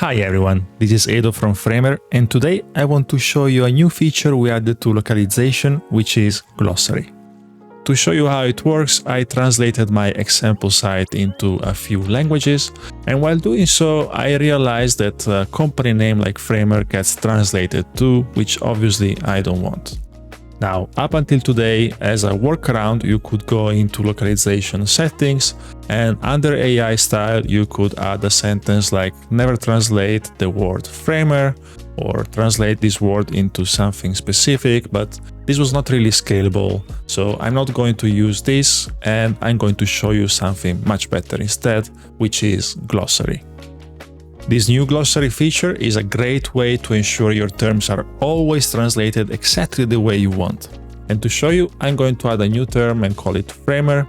Hi everyone, this is Edo from Framer, and today I want to show you a new feature we added to localization, which is Glossary. To show you how it works, I translated my example site into a few languages, and while doing so, I realized that a company name like Framer gets translated too, which obviously I don't want. Now, up until today, as a workaround, you could go into localization settings, and under AI style, you could add a sentence like never translate the word framer or translate this word into something specific, but this was not really scalable. So I'm not going to use this, and I'm going to show you something much better instead, which is Glossary. This new glossary feature is a great way to ensure your terms are always translated exactly the way you want. And to show you, I'm going to add a new term and call it framer.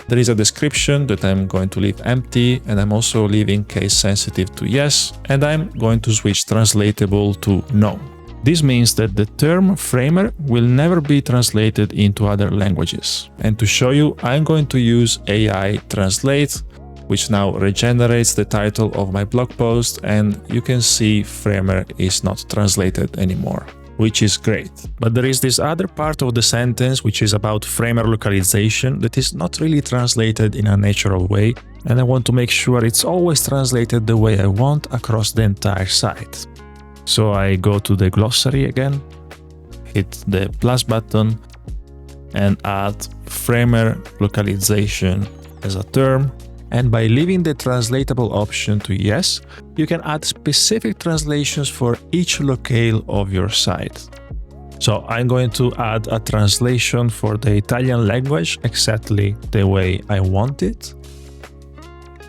There is a description that I'm going to leave empty, and I'm also leaving case sensitive to yes, and I'm going to switch translatable to no. This means that the term framer will never be translated into other languages. And to show you, I'm going to use AI translate, which now regenerates the title of my blog post, and you can see framer is not translated anymore, which is great. But there is this other part of the sentence which is about framer localization that is not really translated in a natural way, and I want to make sure it's always translated the way I want across the entire site. So I go to the glossary again, hit the plus button, and add framer localization as a term. And by leaving the translatable option to yes, you can add specific translations for each locale of your site. So I'm going to add a translation for the Italian language exactly the way I want it.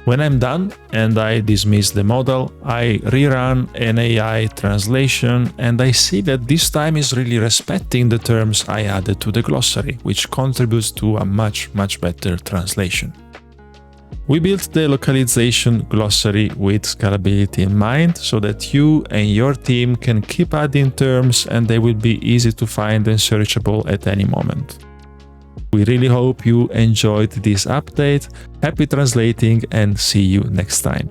When I'm done and I dismiss the model, I rerun an AI translation, and I see that this time is really respecting the terms I added to the glossary, which contributes to a much better translation. We built the localization glossary with scalability in mind so that you and your team can keep adding terms and they will be easy to find and searchable at any moment. We really hope you enjoyed this update. Happy translating and see you next time.